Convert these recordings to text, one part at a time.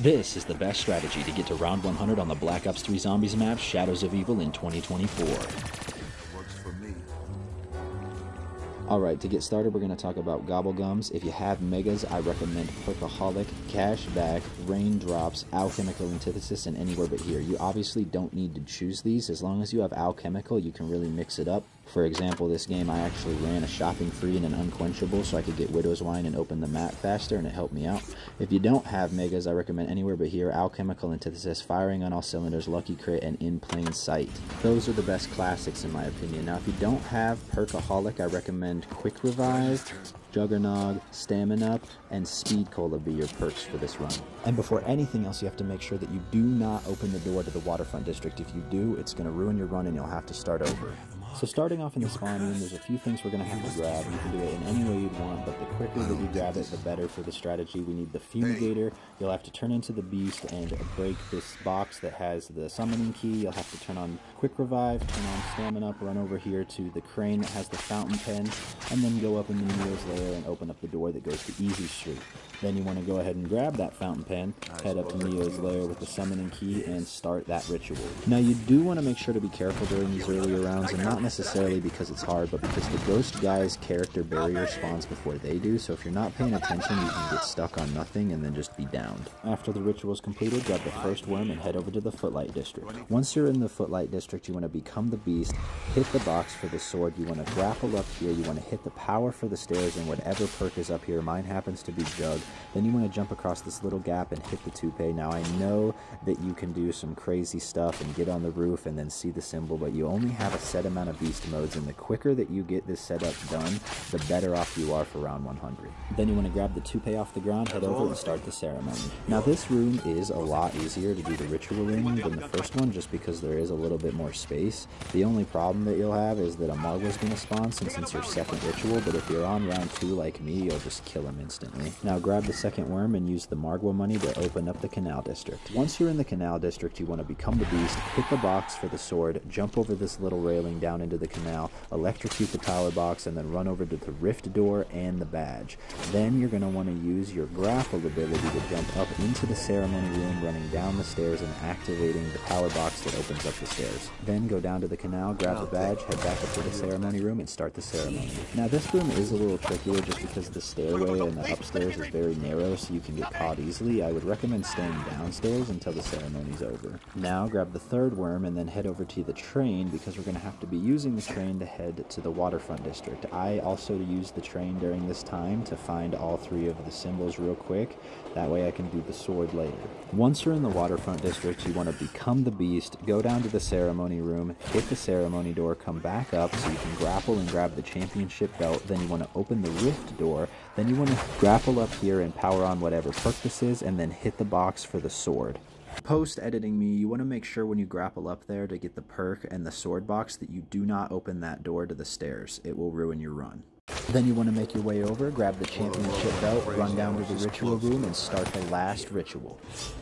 This is the best strategy to get to round 100 on the Black Ops 3 Zombies map, Shadows of Evil in 2024. Works for me. Alright, to get started, we're going to talk about GobbleGums. If you have megas, I recommend Perkaholic, Cashback, Raindrops, Alchemical Antithesis, and Anywhere But Here. You obviously don't need to choose these. As long as you have Alchemical, you can really mix it up. For example, this game I actually ran a shopping free and an unquenchable so I could get Widow's Wine and open the map faster, and it helped me out. If you don't have megas, I recommend Anywhere But Here, Alchemical Antithesis, Firing on All Cylinders, Lucky Crit, and In Plain Sight. Those are the best classics in my opinion. Now if you don't have Perkaholic, I recommend Quick Revive, Juggernog, Stamina Up, and Speed Cola be your perks for this run. And before anything else, you have to make sure that you do not open the door to the Waterfront District. If you do, it's going to ruin your run and you'll have to start over. So starting off in the spawn room, there's a few things we're going to have to grab. You can do it in any way you'd want, but the quicker that you grab it, the better for the strategy. We need the Fumigator. You'll have to turn into the Beast and break this box that has the summoning key. You'll have to turn on Quick Revive, turn on Stamina Up, run over here to the crane that has the fountain pen, and then go up in the Neo's lair and open up the door that goes to Easy Street. Then you want to go ahead and grab that fountain pen, head up to Neo's lair with the summoning key, and start that ritual. Now you do want to make sure to be careful during these earlier rounds, and not necessarily because it's hard, but because the ghost guy's character barrier spawns before they do, so if you're not paying attention, you can get stuck on nothing and then just be downed. After the ritual is completed, grab the first worm and head over to the Footlight District. Once you're in the Footlight District, you want to become the Beast, hit the box for the sword, you want to grapple up here, you want to hit the power for the stairs, and whatever perk is up here, mine happens to be Jug. Then you want to jump across this little gap and hit the toupee. Now I know that you can do some crazy stuff and get on the roof and then see the symbol, but you only have a set amount of beast modes, and the quicker that you get this setup done, the better off you are for round 100. Then you want to grab the toupee off the ground, head over and start the ceremony. Now this room is a lot easier to do the ritual in than the first one, just because there is a little bit more space. The only problem that you'll have is that a margua is going to spawn since it's your second ritual, but if you're on round 2 like me, you'll just kill him instantly. Now grab the second worm and use the margua money to open up the Canal District. Once you're in the Canal District, you want to become the Beast, hit the box for the sword, jump over this little railing down into the canal, electrocute the power box, and then run over to the rift door and the badge. Then you're going to want to use your grapple ability to jump up into the ceremony room, running down the stairs and activating the power box that opens up the stairs. Then go down to the canal, grab the badge, head back up to the ceremony room, and start the ceremony. Now this room is a little trickier just because the stairway and the upstairs is very narrow, so you can get caught easily. I would recommend staying downstairs until the ceremony's over. Now grab the third worm and then head over to the train, because we're going to have to be using the train to head to the Waterfront District. I also use the train during this time to find all 3 of the symbols real quick. That way I can do the sword later. Once you're in the Waterfront District, you want to become the Beast, go down to the ceremony room, hit the ceremony door, come back up so you can grapple and grab the championship belt. Then you want to open the rift door. Then you want to grapple up here and power on whatever perk this is, and then hit the box for the sword. Post-editing me, you want to make sure when you grapple up there to get the perk and the sword box that you do not open that door to the stairs. It will ruin your run. Then you want to make your way over, grab the championship belt, run down to the ritual room, and start the last ritual.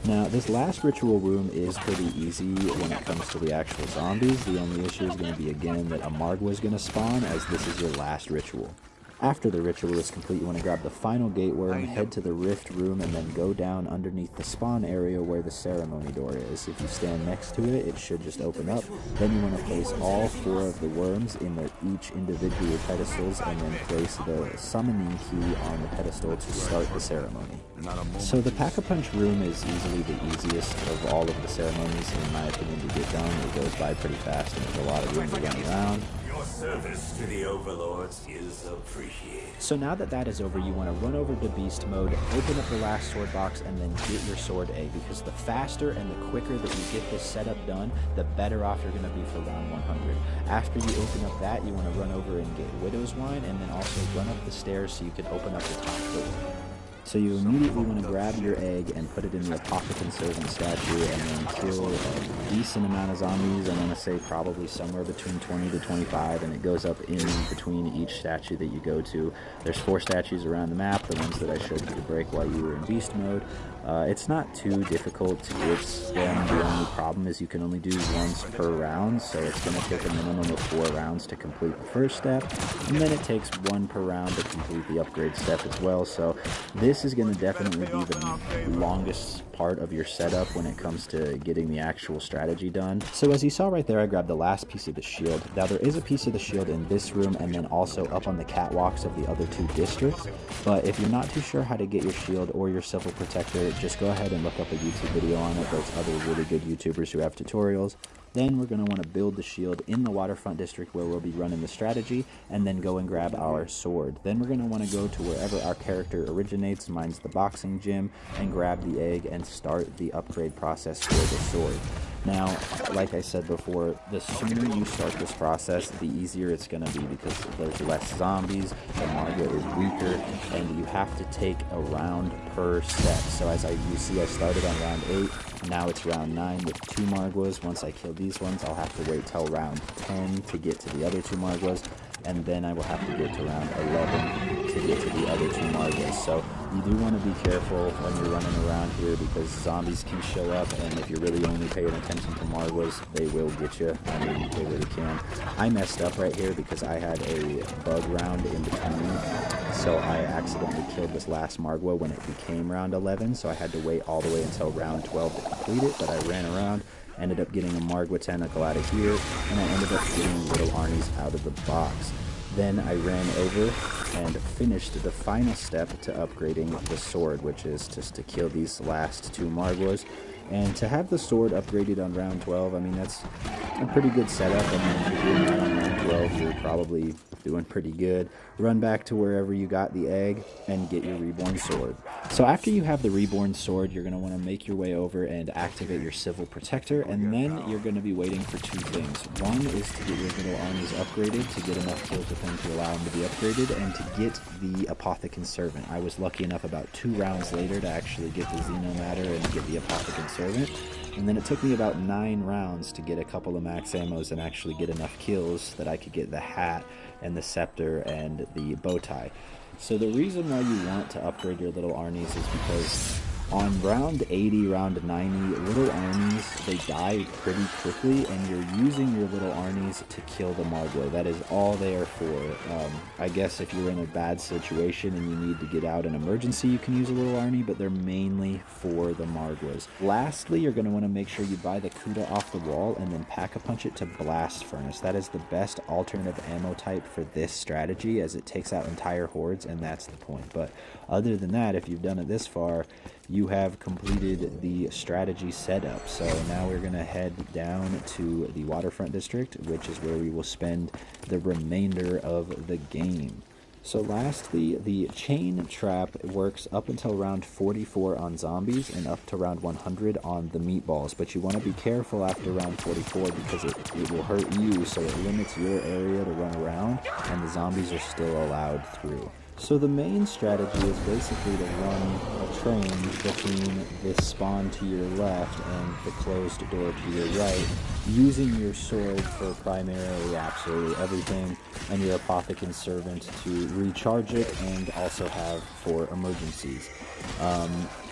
Now, this last ritual room is pretty easy when it comes to the actual zombies. The only issue is going to be, again, that a margua is going to spawn, as this is your last ritual. After the ritual is complete, you want to grab the final gate worm, head to the rift room, and then go down underneath the spawn area where the ceremony door is. If you stand next to it, it should just open up. Then you want to place all 4 of the worms in each individual pedestals, and then place the summoning key on the pedestal to start the ceremony. So the Pack-a-Punch room is easily the easiest of all of the ceremonies, in my opinion, to get done. It goes by pretty fast, and there's a lot of room to run around. Your service to the overlords is appreciated. So now that that is over, you want to run over to Beast mode, open up the last sword box, and then get your sword A, because the faster and the quicker that you get this setup done, the better off you're going to be for round 100. After you open up that, you want to run over and get Widow's Wine, and then also run up the stairs so you can open up the top door. So you immediately want to grab your egg and put it in the apothicon servant statue, and then kill a decent amount of zombies. I want to say probably somewhere between 20 to 25, and it goes up in between each statue that you go to. There's 4 statues around the map, the ones that I showed you to break while you were in beast mode. It's not too difficult to get them. The only problem is you can only do once per round, so it's going to take a minimum of 4 rounds to complete the first step, and then it takes 1 per round to complete the upgrade step as well. So this is going to definitely be the longest part of your setup when it comes to getting the actual strategy done. So as you saw right there, I grabbed the last piece of the shield. Now there is a piece of the shield in this room and then also up on the catwalks of the other 2 districts, but if you're not too sure how to get your shield or your civil protector, just go ahead and look up a YouTube video on it. There's other really good YouTubers who have tutorials. Then we're going to want to build the shield in the waterfront district where we'll be running the strategy, and then go and grab our sword. Then we're going to want to go to wherever our character originates, mine's the boxing gym, and grab the egg and start the upgrade process for the sword. Now, like I said before, the sooner you start this process, the easier it's going to be because there's less zombies, the margua is weaker, and you have to take a round per step. So as you see, I started on round 8, now it's round 9 with 2 marguas. Once I kill these ones, I'll have to wait till round 10 to get to the other 2 marguas, and then I will have to get to round 11 to get to the other 2 marguas. So you do want to be careful when you're running around here because zombies can show up, and if you're really only paying attention to marguas, they will get you. I mean, they really can. I messed up right here because I had a bug round in between, so I accidentally killed this last margua when it became round 11, so I had to wait all the way until round 12 to complete it, but I ran around, ended up getting a margua tentacle out of here, and I ended up getting little arnies out of the box. Then I ran over and finished the final step to upgrading the sword, which is just to kill these last 2 marguas. And to have the sword upgraded on round 12, I mean, that's a pretty good setup. I mean, if you're doing that on round 12, you're probably doing pretty good. Run back to wherever you got the egg and get your reborn sword. So after you have the reborn sword, you're going to want to make your way over and activate your civil protector, and then you're going to be waiting for 2 things. One is to get your little armies upgraded to get enough kills with them to allow them to be upgraded, and to get the apothicon servant. I was lucky enough about 2 rounds later to actually get the xenomatter and get the apothicon servant. And then it took me about 9 rounds to get a couple of max ammos and actually get enough kills that I could get the hat and the scepter and the bow tie. So the reason why you want to upgrade your little arnies is because on round 80, round 90, little arnies, they die pretty quickly, and you're using your little arnies to kill the margua. That is all they are for. I guess if you're in a bad situation and you need to get out in emergency, you can use a little arnie, but they're mainly for the marguas. Lastly, you're going to want to make sure you buy the Kuda off the wall and then pack-a-punch it to blast furnace. That is the best alternative ammo type for this strategy, as it takes out entire hordes, and that's the point. But other than that, if you've done it this far, you have completed the strategy setup. So now we're going to head down to the waterfront district, which is where we will spend the remainder of the game. So lastly, the chain trap works up until round 44 on zombies and up to round 100 on the meatballs, but you want to be careful after round 44 because it will hurt you, so it limits your area to run around, and the zombies are still allowed through. So the main strategy is basically to run a train between this spawn to your left and the closed door to your right, using your sword for primarily absolutely everything, and your apothicon servant to recharge it and also have for emergencies.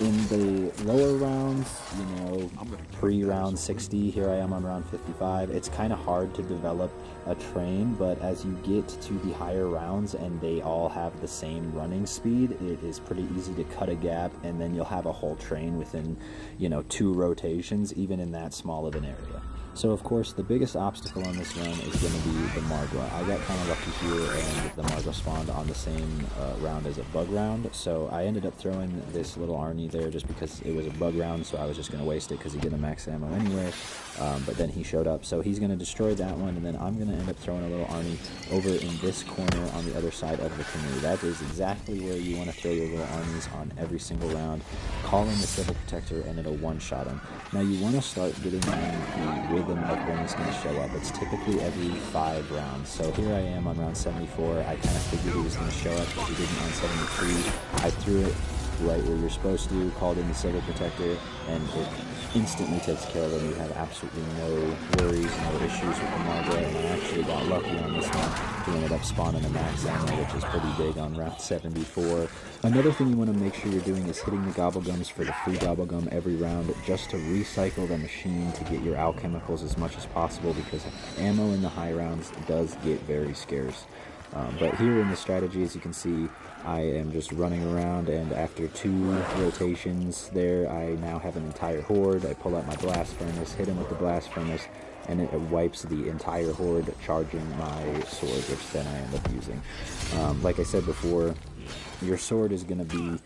In the lower rounds, you know, pre-round 60, here I am on round 55, it's kind of hard to develop a train, but as you get to the higher rounds and they all have the same running speed, it is pretty easy to cut a gap, and then you'll have a whole train within, you know, 2 rotations, even in that small of an area. So of course the biggest obstacle on this run is going to be the margua. I got kind of lucky here and the margua spawned on the same round as a bug round, so I ended up throwing this little arnie there just because it was a bug round, so I was just going to waste it because he didn't max ammo anyway. But then he showed up, so he's going to destroy that one, and then I'm going to end up throwing a little arnie over in this corner on the other side of the canoe. That is exactly where you want to throw your little arnies on every single round. Call in the civil protector and it'll one-shot him. Now you want to start getting in the rhythm of when he's going to show up. It's typically every 5 rounds. So here I am on round 74. I kind of figured he was going to show up, but he didn't on 73. I threw it right where you're supposed to, called in the Silver Protector, and it instantly takes care of them. You have absolutely no worries, no issues with the margua, and I actually got lucky on this one to ended up spawning a max ammo, which is pretty big on round 74. Another thing you want to make sure you're doing is hitting the Gobblegums for the free Gobblegum every round, just to recycle the machine to get your alchemicals as much as possible, because ammo in the high rounds does get very scarce. But here in the strategy, as you can see, I am just running around, and after 2 rotations there, I now have an entire horde. I pull out my blast furnace, hit him with the blast furnace, and it wipes the entire horde, charging my sword, which then I end up using. Like I said before, your sword is going to be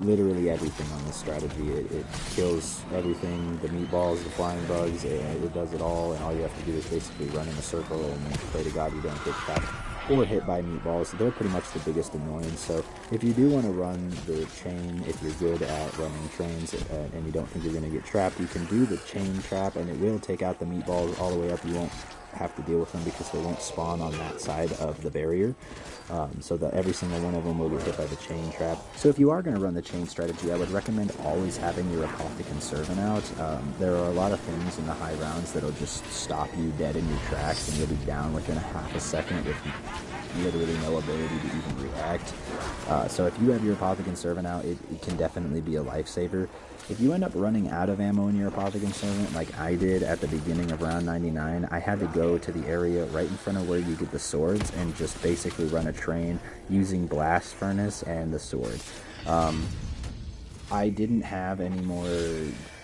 literally everything on this strategy. It kills everything, the meatballs, the flying bugs, it does it all, and all you have to do is basically run in a circle and pray to God you don't get trapped or hit by meatballs. They're pretty much the biggest annoyance. So if you do want to run the chain, if you're good at running trains and you don't think you're going to get trapped, you can do the chain trap, and it will take out the meatballs all the way up. You won't have to deal with them because they won't spawn on that side of the barrier, so that every single one of them will get hit by the chain trap. So if you are going to run the chain strategy, I would recommend always having your apothicon servant out. There are a lot of things in the high rounds that'll just stop you dead in your tracks, and you'll be down within a half a second with literally no ability to even react. So if you have your apothicon servant out, it can definitely be a lifesaver. If you end up running out of ammo in your apothicon servant, like I did at the beginning of round 99, I had to go to the area right in front of where you get the swords and just basically run a train using blast furnace and the sword. I didn't have any more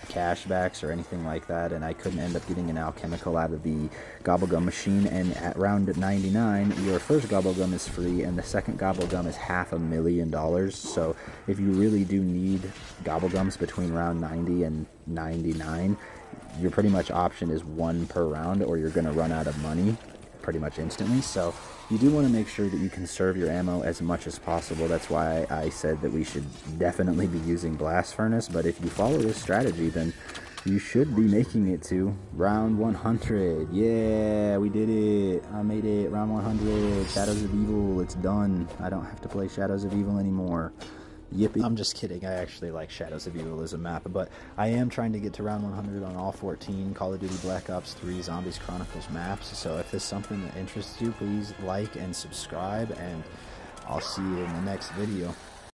cashbacks or anything like that, and I couldn't end up getting an alchemical out of the Gobblegum machine. And at round 99, your first Gobblegum is free, and the second Gobblegum is $500,000. So if you really do need Gobblegums between round 90 and 99, your pretty much option is 1 per round, or you're going to run out of money pretty much instantly. So you do want to make sure that you conserve your ammo as much as possible. That's why I said that we should definitely be using blast furnace. But if you follow this strategy, then you should be making it to round 100. Yeah, we did it. I made it. Round 100. Shadows of Evil. It's done. I don't have to play Shadows of Evil anymore. Yippee. I'm just kidding. I actually like Shadows of Evil as a map, but I am trying to get to round 100 on all 14 Call of Duty Black Ops 3 Zombies Chronicles maps. So if there's something that interests you, please like and subscribe, and I'll see you in the next video.